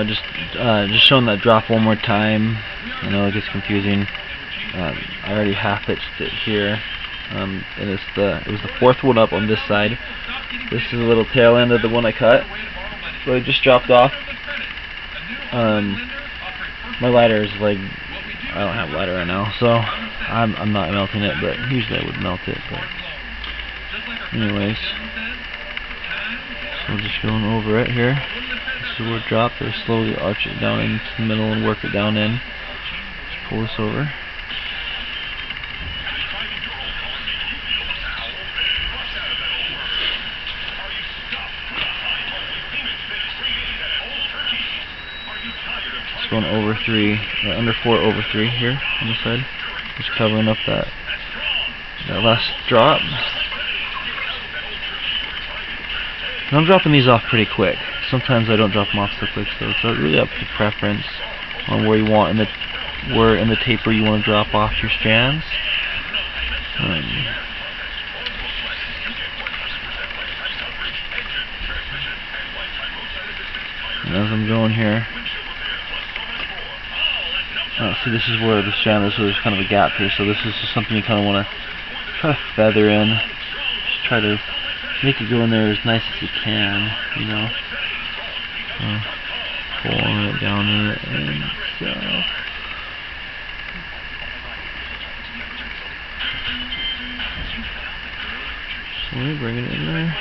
Just showing that drop one more time. I know it gets confusing. I already half pitched it here, and it was the fourth one up on this side. This is a little tail end of the one I cut, so I just dropped off. My lighter is like, I don't have a lighter right now, so I'm not melting it, but usually I would melt it. But anyways, so just going over it here. This is where it dropped. I slowly arch it down into the middle and work it down in. Just pull this over. Just going over 3, or under 4 over 3 here on the side. Just covering up that last drop. And I'm dropping these off pretty quick. Sometimes I don't drop them off so quick, so it's really up to preference on where you want where in the taper you want to drop off your strands. And as I'm going here, see, this is where the strand is, so there's kind of a gap here, so this is just something you kind of want to try to feather in. Just try to make it go in there as nice as you can, you know. Pulling it down in it, and slowly bring it in there.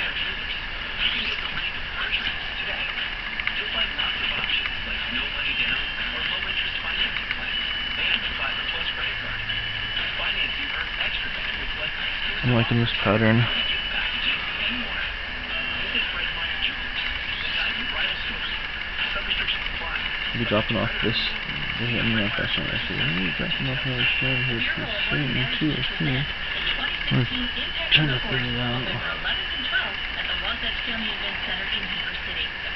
I'm liking this pattern. I'll be dropping off this. I'm not actually dropping off another strand here pretty soon too, I think. I'm gonna turn the thing around.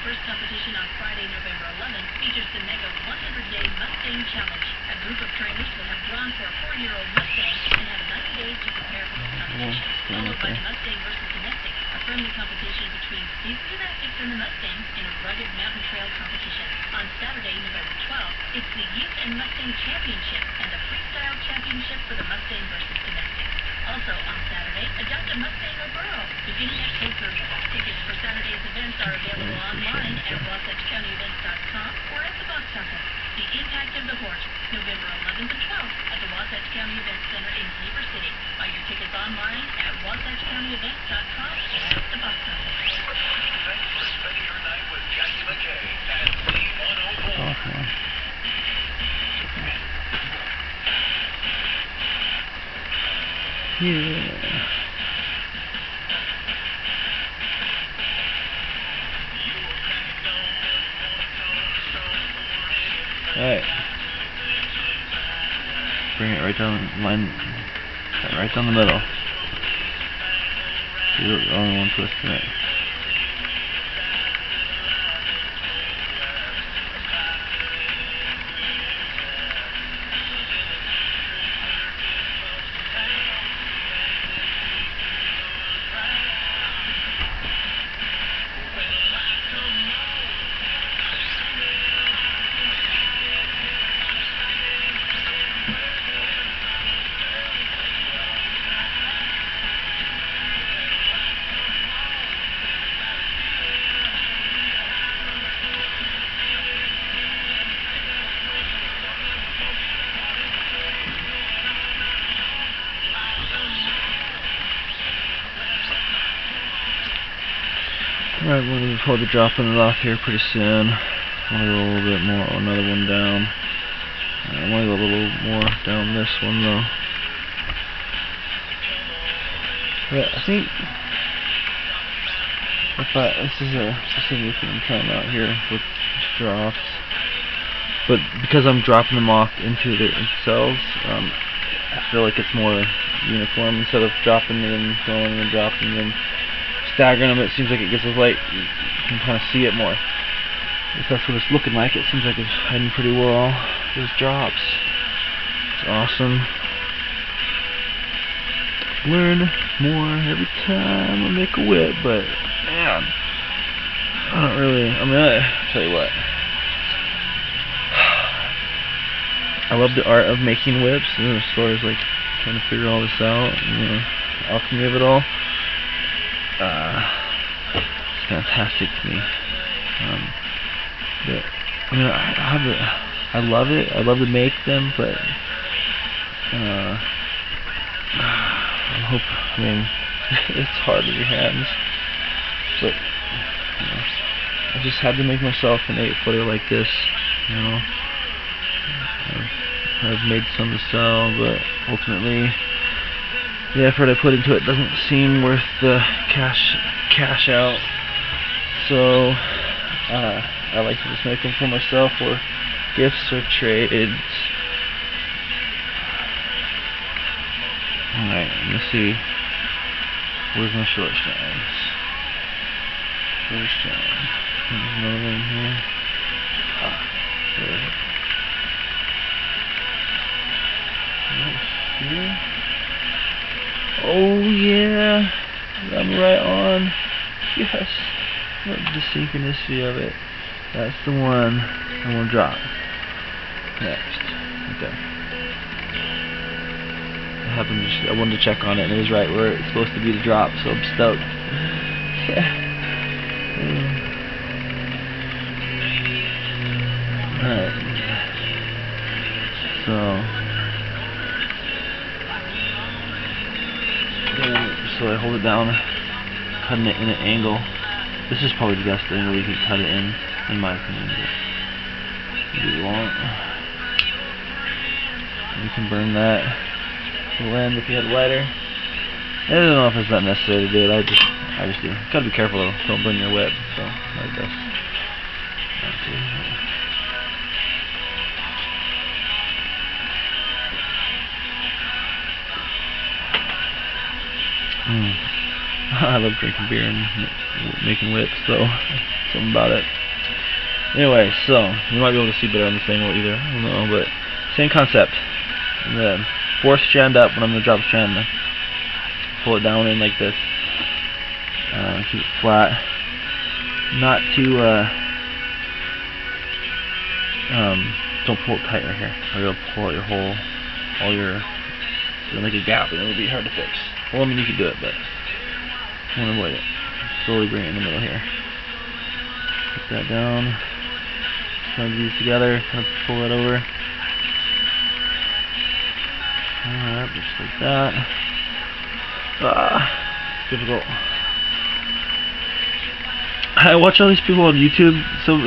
First competition on Friday, November 11th features the Mega 100-Day Mustang Challenge. A group of trainers will have drawn for a 4-year-old Mustang and have 90 days to prepare for the competition. Followed by the Mustang versus Domestic, a friendly competition between seasoned domestics and the Mustang in a rugged mountain trail competition. On Saturday, November 12th, it's the Youth and Mustang Championship and the Freestyle Championship for the Mustang versus Domestic. Also on Saturday, adopt a Mustang or Burro, beginning at 2:30. Tickets for Saturday's events are available online at WasatchCountyEvents.com or at the box office. The Impact of the Horse, November 11th and 12th at the Wasatch County Events Center in Heber City. Buy your tickets online at WasatchCountyEvents.com or at the box office. Thanks for spending your night with Jackie McKay at Z104. Yeah. Alright. Bring it right down the line, right down the middle. You're the only one twisting it. Alright, we're going to probably be dropping it off here pretty soon. I'm going to go a little bit more, another one down. I'm going to go a little more down this one though. But I think this is a new thing I'm trying out here with drops. But because I'm dropping them off into their cells, I feel like it's more uniform instead of dropping them, going and dropping them. Staggering them, it seems like it gets a light. You can kind of see it more. If that's what it's looking like, it seems like it's hiding pretty well. Those drops. It's awesome. Learn more every time I make a whip, but man, I don't really. I mean, I tell you what. I love the art of making whips, and as far as like trying to figure all this out, the alchemy of it all. It's fantastic to me. I love it. I love to make them, but it's hard with your hands. But I just had to make myself an 8-footer like this. I've made some to sell, but ultimately the effort I put into it doesn't seem worth the cash out. So I like to just make them for myself, or gifts or trades. Alright, let's see. Where's my short strands? Short strand. There's another one here. There. Right here. Oh yeah, I'm right on. Yes, love the synchronicity of it. That's the one I want to drop next. Right there. I wanted to check on it, and it was right where it's supposed to be to drop, so I'm stoked. Yeah. Alright. So I hold it down, cutting it in an angle. This is probably the best angle you can cut it in my opinion. But you want. You can burn that to the end if you had a lighter. I don't know if it's not necessary to do it. I just do. Gotta be careful though. Don't burn your whip. So like this. I love drinking beer and making whips, so something about it. Anyway, so you might be able to see better on this angle either. I don't know, but same concept. And the fourth strand up, when I'm going to drop a strand, pull it down in like this. Keep it flat. Not too, don't pull it tight right here, or you'll pull out your whole, it'll make a gap and it'll be hard to fix. Well, I mean, you can do it, but I want to avoid it. Slowly bring it in the middle here. Put that down. Snug these together. Kind of pull that over. Alright, just like that. Difficult. I watch all these people on YouTube. Some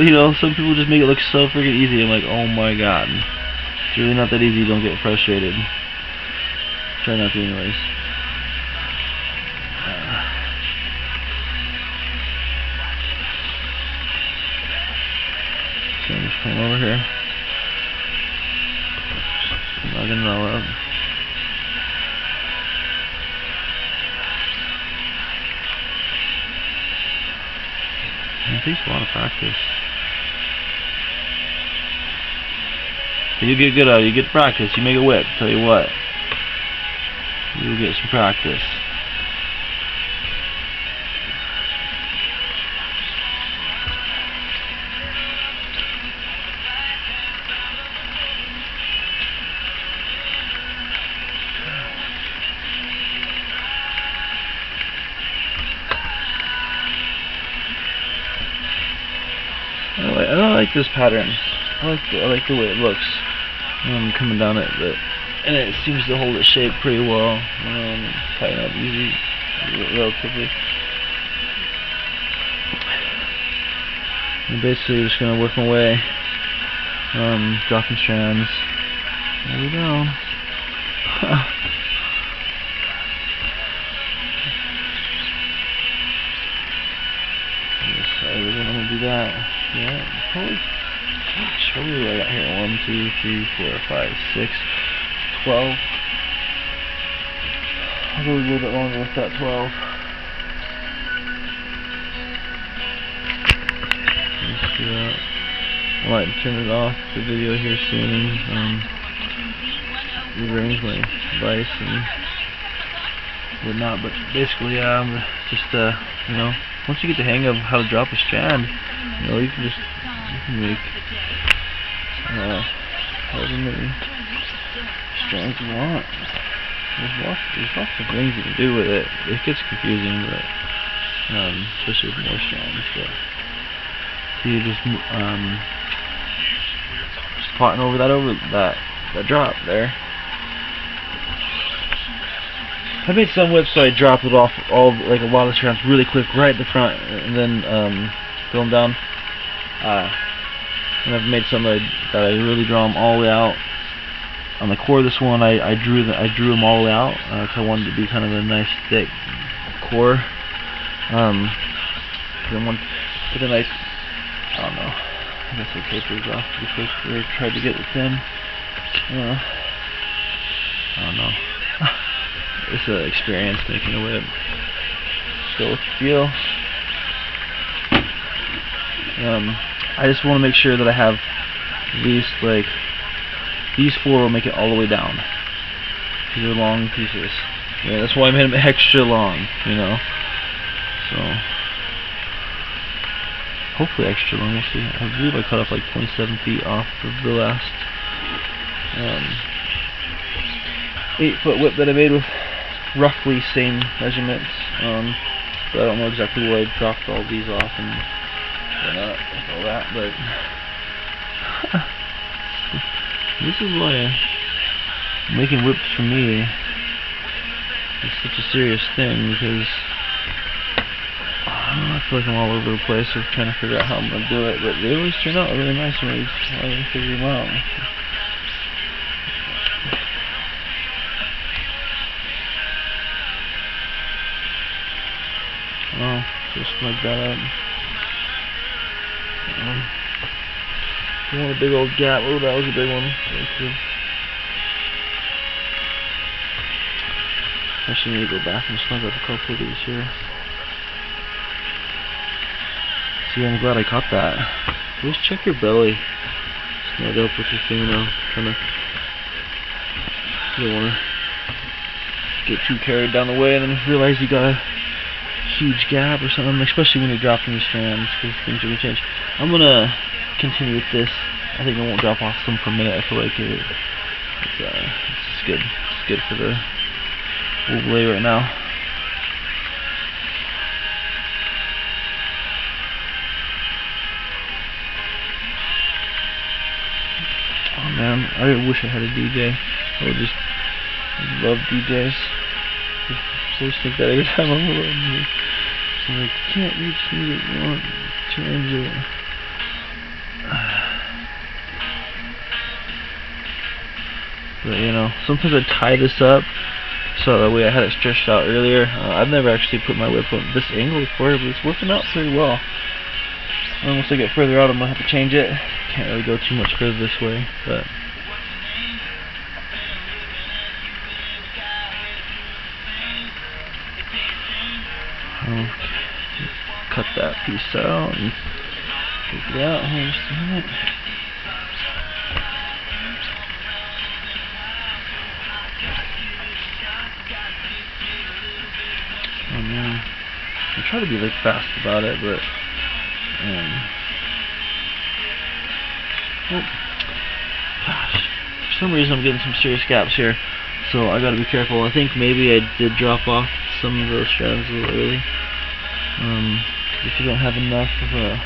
people just make it look so freaking easy. I'm like, oh my god. It's really not that easy. Don't get frustrated. Try not to, anyways. So I'm just coming over here. Snugging it all up. It takes a lot of practice. But you get good at it. You get practice. You make a whip. Tell you what. You'll get some practice. I like this pattern. I like the way it looks coming down it, and it seems to hold its shape pretty well. Tighten up easy, relatively. And basically, just gonna work my way, dropping strands. There we go. I'm gonna do that. Yeah, probably what I got here. 1, 2, 3, 4, 5, 6, 12. I'll go a little bit longer with that 12. Let's do that. I might turn it off the video here soon and rearrange my device and whatnot. But basically, just once you get the hang of how to drop a strand, you can make however many strands you want. There's lots of things you can do with it. It gets confusing, but especially with more strands. But so you just plotting over that drop there. I made some whips so I drop it off like a lot of strands really quick right at the front, and then fill them down. And I've made some that I really draw them all the way out. On the core of this one, I drew them all the way out because I wanted to be kind of a nice thick core. Then I don't know. I guess I tapered off pretty quick. Or tried to get it thin. I don't know. It's an experience making a whip. Just go with the feel. I just want to make sure that I have at least like these 4 will make it all the way down. These are long pieces. Yeah, that's why I made them extra long, you know. So hopefully extra long. We'll see. I believe I cut off like 27 feet off of the last 8-foot whip that I made with roughly same measurements. So I don't know exactly where I dropped all these off and all that, but this is why making whips for me is such a serious thing, because I feel like I'm all over the place of trying to figure out how I'm going to do it, but they always turn out really nice when I figure them out. Well, just snug that up. You want a big old gap. Oh, that was a big one. Actually need to go back and snug up a couple of these here. See, I'm glad I caught that. Always check your belly. Snug up with your fingernail. You don't want to get too carried down the way and then realize you got a huge gap or something, especially when you're dropping these strands, because things are going to change. I'm going to continue with this. I think I won't drop off some per minute. I feel like it's good. It's good for the overlay right now. Oh man, I wish I had a DJ. I would just love DJs. I always think that every time I'm alone. I'm like, you can't reach music, you want to change it. But you know, sometimes I tie this up so that way I had it stretched out earlier. I've never actually put my whip on this angle before, but it's working out pretty well. Once I get further out, I'm gonna have to change it. Can't really go too much further this way, but cut that piece out and take it out here in just a minute. Oh man, I try to be like fast about it, but oh gosh, for some reason I'm getting some serious gaps here, so I gotta be careful. I think maybe I did drop off some of those strands a little early. If you don't have enough of a,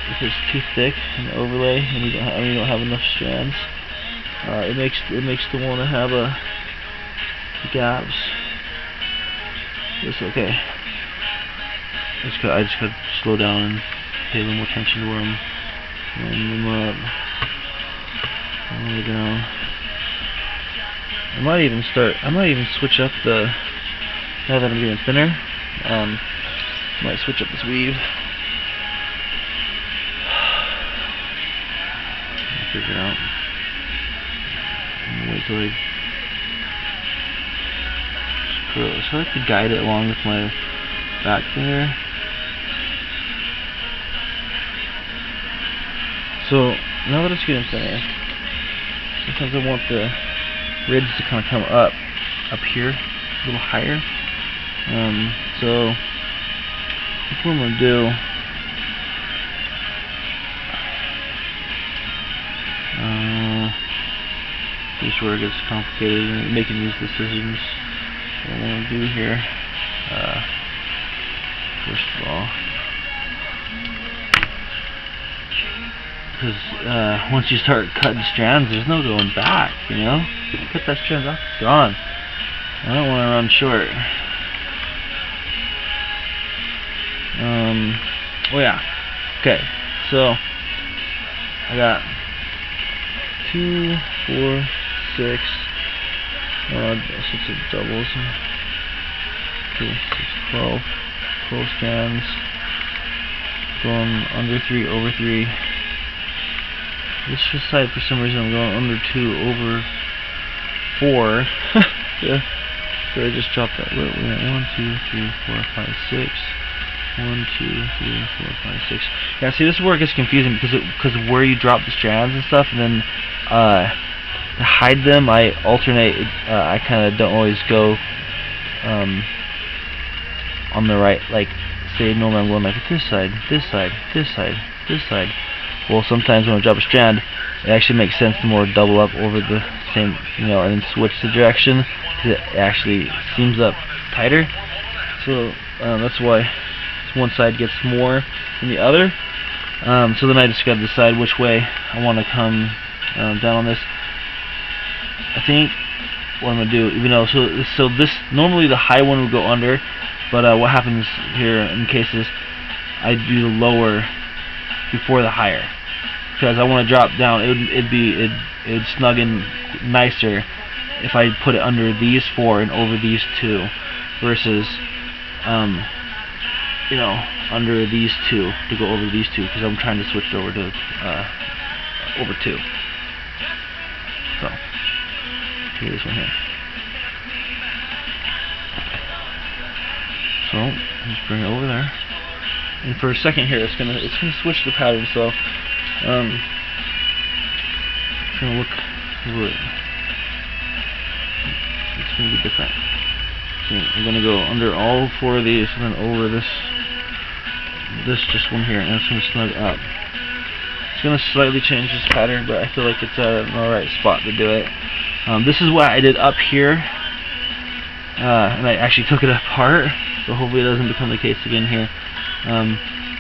if it's too thick in the overlay and you don't have enough strands, it makes the one that have gaps. It's okay. I just gotta slow down and pay a little more attention to where I'm laying them up. All the way down. I might even switch up the. Now that I'm getting thinner, might switch up this weave. I'll figure it out. Wait till I so I have to guide it along with my back finger. So now that it's getting thinner, sometimes I want the ribs to kind of come up here, a little higher. So that's what I'm gonna do. Here's where it gets complicated in making these decisions. What I want to do here, first of all, because once you start cutting strands, there's no going back, you know? You cut that strand off, it's gone. I don't want to run short. Oh yeah. Okay, so I got 2, 4, 6. Six of doubles. 2, 6, 12. 12 strands. Going under 3, over 3. This side, for some reason, I'm going under 2, over 4. Yeah. So I just dropped that. Wait, 1, 2, 3, 4, 5, 6. 1, 2, 3, 4, 5, 6. Yeah, see, this is where it gets confusing because of where you drop the strands and stuff, and then to hide them, I alternate. I kind of don't always go on the right. Like, say normally I'm going like this side, this side, this side, this side. Well, sometimes when I drop a strand, it actually makes sense to more double up over the same, and then switch the direction because it actually seams up tighter. So that's why one side gets more than the other. So then I just got to decide which way I want to come down on this. I think what I'm going to do, even though, so this, normally the high one would go under, but what happens here in cases, I do the lower before the higher, because I want to drop down. It'd snug in nicer if I put it under these 4 and over these 2, versus under these 2 to go over these 2, because I'm trying to switch it over to over 2. So do this one here. So just bring it over there, and for a second here, it's gonna switch the pattern. So it's gonna look a little. It's gonna be different. So I'm gonna go under all 4 of these, and then over this just one here, and it's gonna snug up. It's gonna slightly change this pattern, but I feel like it's an alright spot to do it. This is what I did up here, and I actually took it apart, so hopefully it doesn't become the case again here.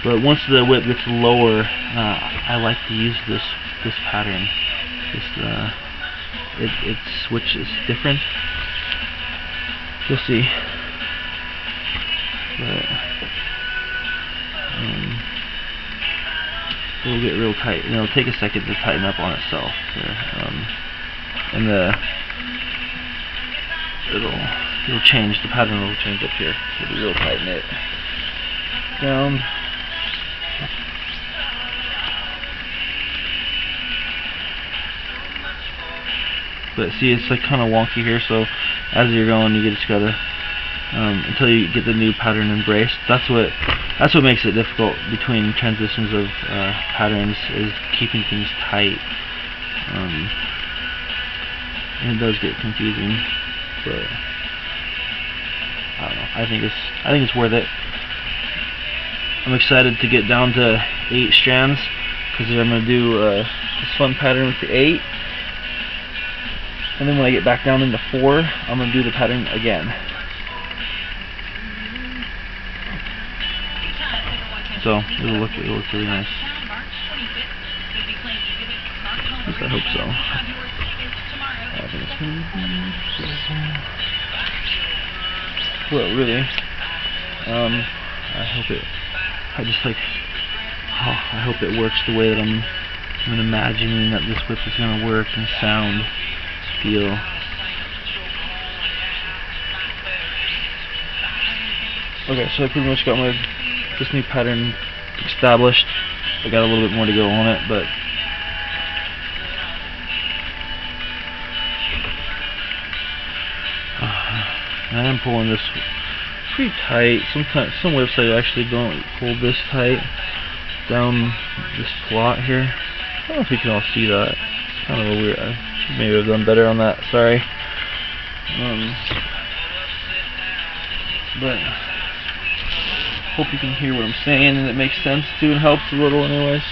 But once the whip gets lower, I like to use this pattern. It switches different. You'll see. But it'll get real tight, and it'll take a second to tighten up on itself. And it'll change. The pattern will change up here. It'll be real tight knit down. But see, it's like kind of wonky here. So as you're going, you just gotta until you get the new pattern embraced. That's what makes it difficult between transitions of patterns, is keeping things tight. And it does get confusing, but I don't know. I think it's worth it. I'm excited to get down to 8 strands, because I'm going to do this fun pattern with the 8, and then when I get back down into 4, I'm going to do the pattern again. So it'll look really nice. At least I hope so. Well, really, I hope it. I hope it works the way that I'm imagining that this whip is going to work and sound, feel. Okay, so I pretty much got this new pattern established. I got a little bit more to go on it, but I am pulling this pretty tight. Some whips I actually don't hold this tight down this plot here. I don't know if you can all see that. It's kind of a weird. I should maybe have done better on that. Sorry. But hope you can hear what I'm saying and it makes sense too, and helps a little anyways.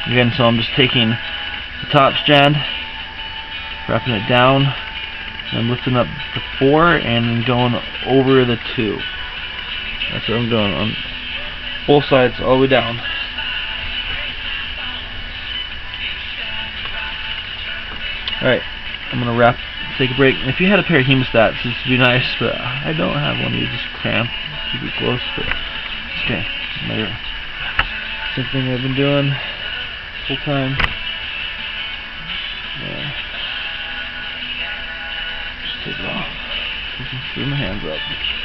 Again, so I'm just taking the top strand, wrapping it down, and I'm lifting up the 4 and then going over the 2. That's what I'm doing on both sides, all the way down. Alright, I'm going to wrap, take a break. And if you had a pair of hemostats, this would be nice, but I don't have one. You just cramp, keep it close, but okay. Another same thing I've been doing full time. Just take it off. So I can screw my hands up.